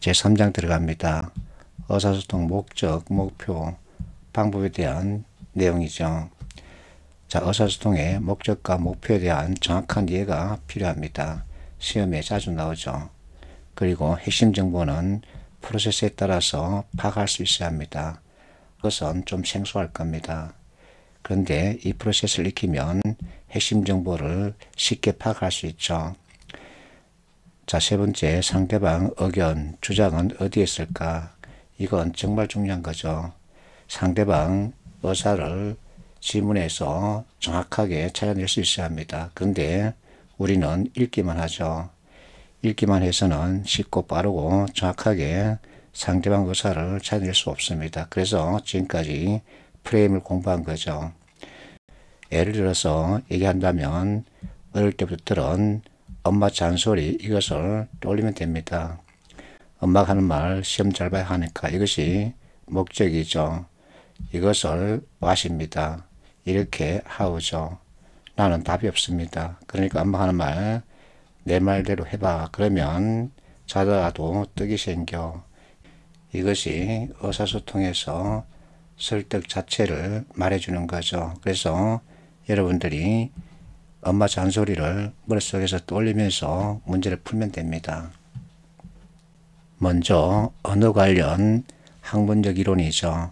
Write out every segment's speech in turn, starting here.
제3장 들어갑니다. 의사소통 목적, 목표, 방법에 대한 내용이죠. 자, 의사소통의 목적과 목표에 대한 정확한 이해가 필요합니다. 시험에 자주 나오죠. 그리고 핵심 정보는 프로세스에 따라서 파악할 수 있어야 합니다. 그것은 좀 생소할 겁니다. 그런데 이 프로세스를 익히면 핵심 정보를 쉽게 파악할 수 있죠. 자, 세 번째, 상대방 의견, 주장은 어디에 있을까? 이건 정말 중요한 거죠. 상대방 의사를 지문에서 정확하게 찾아낼 수 있어야 합니다. 그런데 우리는 읽기만 하죠. 읽기만 해서는 쉽고 빠르고 정확하게 상대방 의사를 찾아낼 수 없습니다. 그래서 지금까지 프레임을 공부한 거죠. 예를 들어서 얘기한다면 어릴 때부터 들은 엄마 잔소리, 이것을 떠올리면 됩니다. 엄마가 하는 말 시험 잘 봐야 하니까 이것이 목적이죠. 이것을 what입니다. 이렇게 how죠. 나는 답이 없습니다. 그러니까 엄마가 하는 말 내 말대로 해봐. 그러면 자다가도 떡이 생겨. 이것이 의사소통에서 설득 자체를 말해주는 거죠. 그래서 여러분들이 엄마 잔소리를 머릿속에서 떠올리면서 문제를 풀면 됩니다. 먼저 언어 관련 학문적 이론이죠.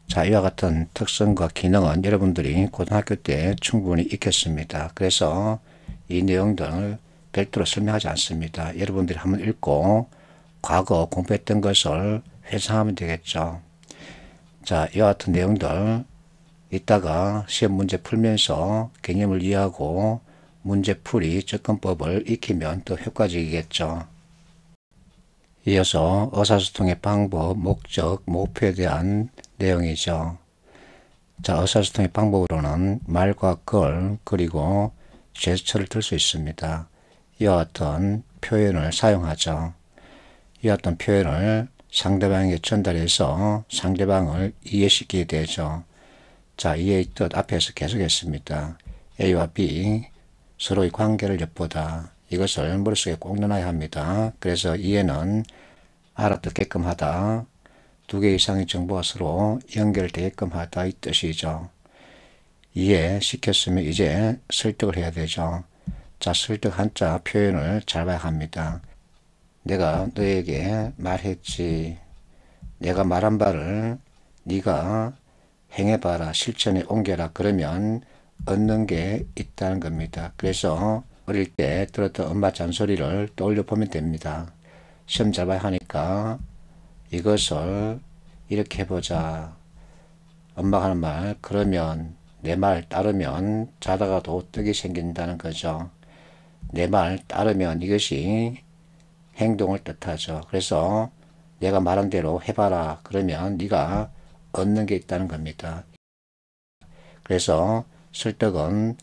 자, 이와 같은 특성과 기능은 여러분들이 고등학교 때 충분히 익혔습니다. 그래서 이 내용들을 별도로 설명하지 않습니다. 여러분들이 한번 읽고 과거 공부했던 것을 회상하면 되겠죠. 자, 이와 같은 내용들 이따가 시험 문제 풀면서 개념을 이해하고 문제풀이 접근법을 익히면 더 효과적이겠죠. 이어서 의사소통의 방법, 목적, 목표에 대한 내용이죠. 자, 의사소통의 방법으로는 말과 글, 그리고 제스처를 들 수 있습니다. 이와 같은 표현을 사용하죠. 이와 같은 표현을 상대방에게 전달해서 상대방을 이해시키게 되죠. 자, 이해의 뜻 앞에서 계속했습니다. A와 B 서로의 관계를 엿보다. 이것을 머릿속에 꼭 넣어야 합니다. 그래서 이해는 알아듣게끔 하다. 두 개 이상의 정보가 서로 연결되게끔 하다, 이 뜻이죠. 이해시켰으면 이제 설득을 해야 되죠. 자, 설득 한자 표현을 잘 봐야 합니다. 내가 너에게 말했지. 내가 말한 바를 네가 행해봐라, 실천에 옮겨라. 그러면 얻는 게 있다는 겁니다. 그래서 어릴 때 들었던 엄마 잔소리를 떠올려 보면 됩니다. 시험 잘 봐야 하니까 이것을 이렇게 해보자. 엄마가 하는 말, 그러면 내 말 따르면 자다가도 떡이 생긴다는 거죠. 내 말 따르면 이것이 행동을 뜻하죠. 그래서 내가 말한 대로 해봐라. 그러면 네가 얻는 게 있다는 겁니다. 그래서 설득은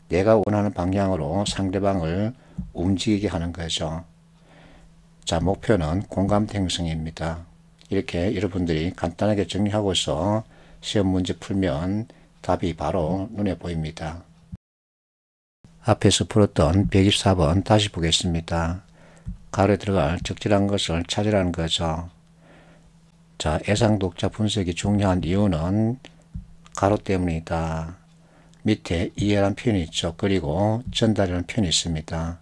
내가 원하는 방향으로 상대방을 움직이게 하는 거죠. 자, 목표는 공감대 형성입니다. 이렇게 여러분들이 간단하게 정리하고서 시험 문제 풀면 답이 바로 눈에 보입니다. 앞에서 풀었던 124번 다시 보겠습니다. 가로에 들어갈 적절한 것을 찾으라는 거죠. 자, 예상독자 분석이 중요한 이유는 가로 때문이다. 밑에 이해라는 표현이 있죠. 그리고 전달이라는 표현이 있습니다.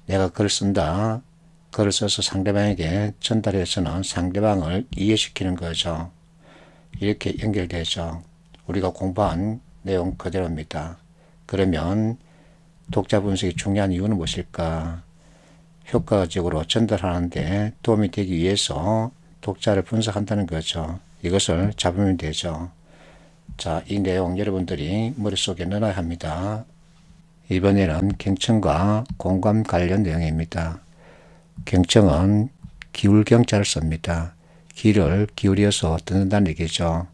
내가 글을 쓴다. 글을 써서 상대방에게 전달해서는 상대방을 이해시키는 거죠. 이렇게 연결되죠. 우리가 공부한 내용 그대로입니다. 그러면 독자 분석이 중요한 이유는 무엇일까? 효과적으로 전달하는데 도움이 되기 위해서 독자를 분석한다는 거죠. 이것을 잡으면 되죠. 자, 이 내용 여러분들이 머릿속에 넣어야 합니다. 이번에는 경청과 공감 관련 내용입니다. 경청은 기울경자를 씁니다. 귀를 기울여서 듣는다는 얘기죠.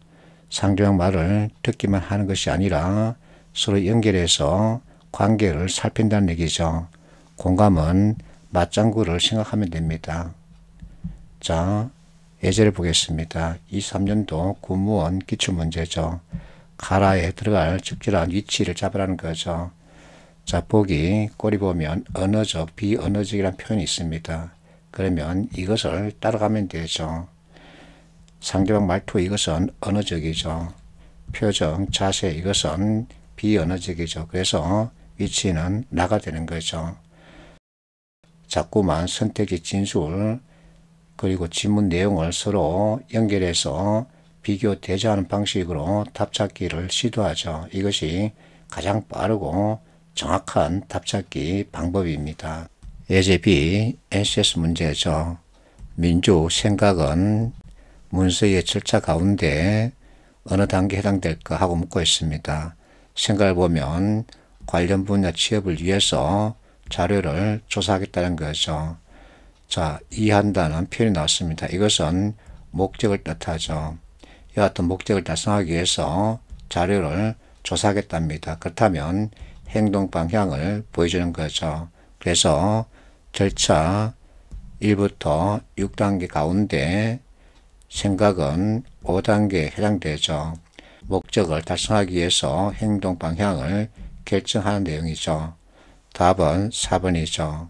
상대방 말을 듣기만 하는 것이 아니라 서로 연결해서 관계를 살핀다는 얘기죠. 공감은 맞장구를 생각하면 됩니다. 자, 예제를 보겠습니다. 23년도 공무원 기출문제죠. 가라에 들어갈 적절한 위치를 잡으라는 거죠. 자, 보기 꼬리 보면 언어적, 비언어적이라는 표현이 있습니다. 그러면 이것을 따라가면 되죠. 상대방 말투 이것은 언어적이죠. 표정, 자세 이것은 비언어적이죠. 그래서 위치는 나가 되는 거죠. 자꾸만 선택지 진술 그리고 질문 내용을 서로 연결해서 비교 대조하는 방식으로 답찾기를 시도하죠. 이것이 가장 빠르고 정확한 답찾기 방법입니다. 예제 B, NCS 문제죠. 민주 생각은 문서의 절차 가운데 어느 단계에 해당될까 하고 묻고 있습니다. 생각을 보면 관련 분야 취업을 위해서 자료를 조사하겠다는 거죠. 자, 이해한다는 표현이 나왔습니다. 이것은 목적을 뜻하죠. 이와 같은 목적을 달성하기 위해서 자료를 조사하겠답니다. 그렇다면 행동 방향을 보여주는 거죠. 그래서 절차 1부터 6단계 가운데 생각은 5단계에 해당되죠. 목적을 달성하기 위해서 행동 방향을 결정하는 내용이죠. 답은 4번이죠.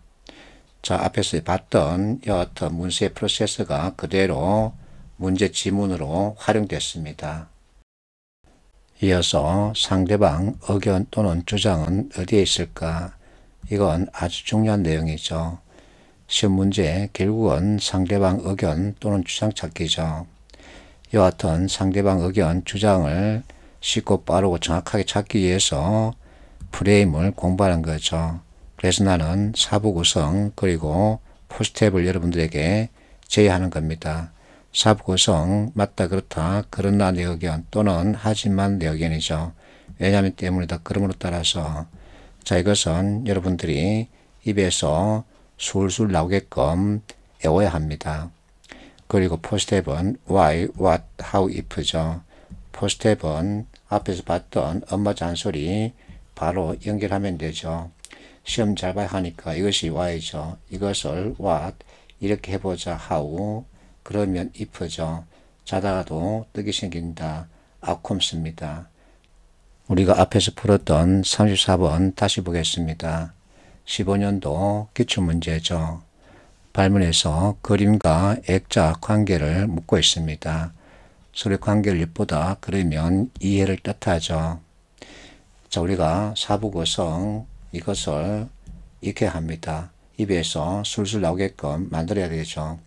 자, 앞에서 봤던 이와 같은 문서의 프로세스가 그대로 문제 지문으로 활용됐습니다. 이어서 상대방 의견 또는 주장은 어디에 있을까? 이건 아주 중요한 내용이죠. 시험 문제 결국은 상대방 의견 또는 주장 찾기죠. 이와 같은 상대방 의견, 주장을 쉽고 빠르고 정확하게 찾기 위해서 프레임을 공부하는 거죠. 그래서 나는 사부 구성 그리고 포스트앱을 여러분들에게 제의하는 겁니다. 사부 구성 맞다 그렇다 그러나 내 의견 또는 하지만 내 의견이죠. 왜냐하면 때문이다 그러므로 따라서 자 이것은 여러분들이 입에서 술술 나오게끔 외워야 합니다. 그리고 포스트앱은 why, what, how, if죠. 포스트앱은 앞에서 봤던 엄마 잔소리 바로 연결하면 되죠. 시험 잘 봐야 하니까 이것이 why죠. 이것을 what 이렇게 해보자 how 그러면 if죠. 자다가도 떡이 생긴다. outcomes입니다. 우리가 앞에서 풀었던 34번 다시 보겠습니다. 15년도 기출문제죠. 발문에서 그림과 액자 관계를 묻고 있습니다. 서로의 관계를 엿보다 그러면 이해를 뜻하죠. 자, 우리가 사부 구성 이것을 익혀야 합니다. 입에서 술술 나오게끔 만들어야 되죠.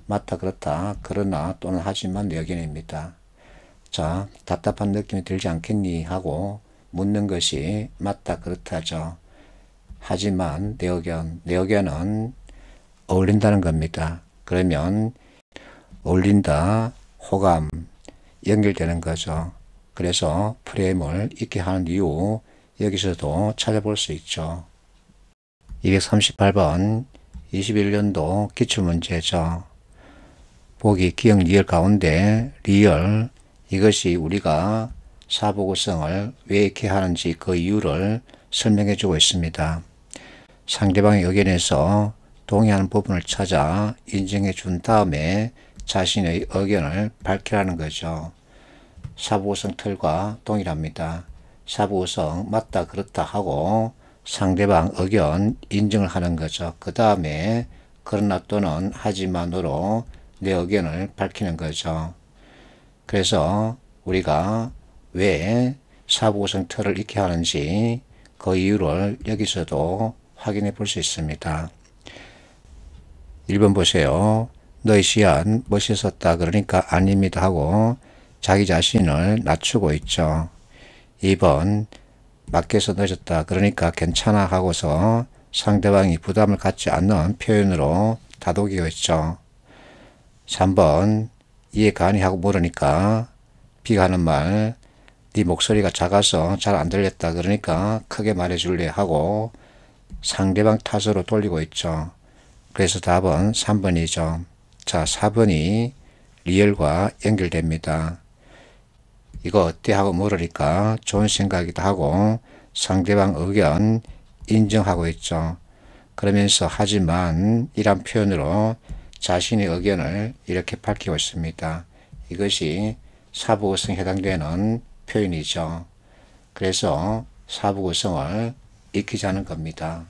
맞다 그렇다 그러나 또는 하지만 내 의견입니다. 자, 답답한 느낌이 들지 않겠니 하고 묻는 것이 맞다 그렇다죠. 하지만 내 의견은 어울린다는 겁니다. 그러면 어울린다, 호감 연결되는 거죠. 그래서 프레임을 익게 하는 이유 여기서도 찾아볼 수 있죠. 238번 21년도 기출문제죠. 보기 기억 리얼 가운데 리얼 이것이 우리가 사부 구성을 왜 이렇게 하는지 그 이유를 설명해 주고 있습니다. 상대방의 의견에서 동의하는 부분을 찾아 인정해 준 다음에 자신의 의견을 밝히라는 거죠. 사부 구성 틀과 동일합니다. 사부 구성 맞다 그렇다 하고 상대방 의견 인정을 하는 거죠. 그 다음에 그러나 또는 하지만으로 내 의견을 밝히는 거죠. 그래서 우리가 왜 사부 구성 틀을 익혀야 하는지 그 이유를 여기서도 확인해 볼 수 있습니다. 1번 보세요. 너의 시안 멋있었다 그러니까 아닙니다 하고 자기 자신을 낮추고 있죠. 2번 맞게서 늦었다 그러니까 괜찮아 하고서 상대방이 부담을 갖지 않는 표현으로 다독이고 있죠. 3번 이해가 아니 하고 물으니까 B가 하는 말 네 목소리가 작아서 잘 안 들렸다 그러니까 크게 말해줄래 하고 상대방 탓으로 돌리고 있죠. 그래서 답은 3번이죠. 자, 4번이 리얼과 연결됩니다. 이거 어때 하고 물으니까 좋은 생각이다 하고 상대방 의견 인정하고 있죠. 그러면서 하지만 이란 표현으로 자신의 의견을 이렇게 밝히고 있습니다. 이것이 사부 구성에 해당되는 표현이죠. 그래서 사부 구성을 익히자는 겁니다.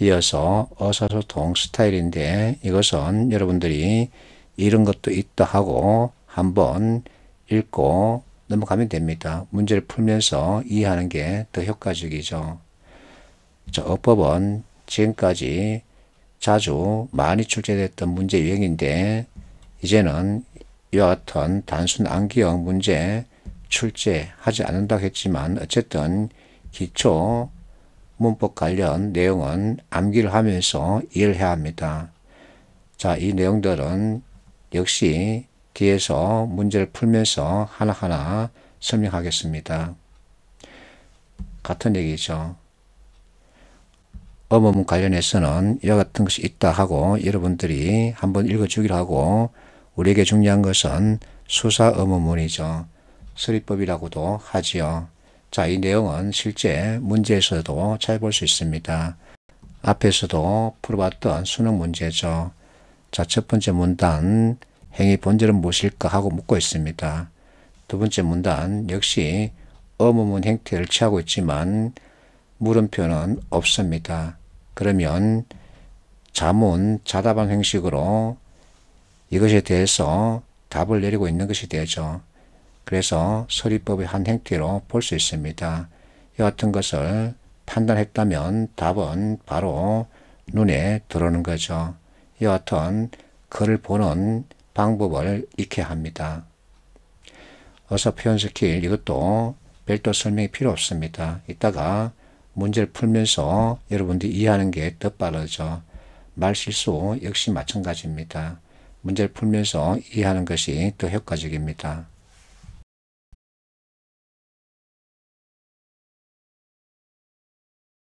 이어서 의사소통 스타일인데 이것은 여러분들이 이런 것도 있다 하고 한번 읽고 넘어가면 됩니다. 문제를 풀면서 이해하는 게 더 효과적이죠. 자, 어법은 지금까지 자주 많이 출제됐던 문제 유형인데 이제는 이와 같은 단순 암기형 문제 출제하지 않는다고 했지만 어쨌든 기초 문법 관련 내용은 암기를 하면서 이해를 해야 합니다. 자, 이 내용들은 역시 뒤에서 문제를 풀면서 하나하나 설명하겠습니다. 같은 얘기죠. 어문 관련해서는 이와 같은 것이 있다 하고 여러분들이 한번 읽어주기로 하고 우리에게 중요한 것은 수사 어문문이죠. 서리법이라고도 하지요. 자, 이 내용은 실제 문제에서도 잘 볼 수 있습니다. 앞에서도 풀어봤던 수능 문제죠. 자, 첫 번째 문단 행위 본질은 무엇일까 하고 묻고 있습니다. 두 번째 문단 역시 어문문 형태를 취하고 있지만 물음표는 없습니다. 그러면 자문, 자답안 형식으로 이것에 대해서 답을 내리고 있는 것이 되죠. 그래서 서리법의 한 형태로 볼 수 있습니다. 이와 같은 것을 판단했다면 답은 바로 눈에 들어오는 거죠. 이와 같은 글을 보는 방법을 익혀야 합니다. 어서 표현 스킬 이것도 별도 설명이 필요 없습니다. 이따가 문제를 풀면서 여러분들이 이해하는 게 더 빠르죠. 말실수 역시 마찬가지입니다. 문제를 풀면서 이해하는 것이 더 효과적입니다.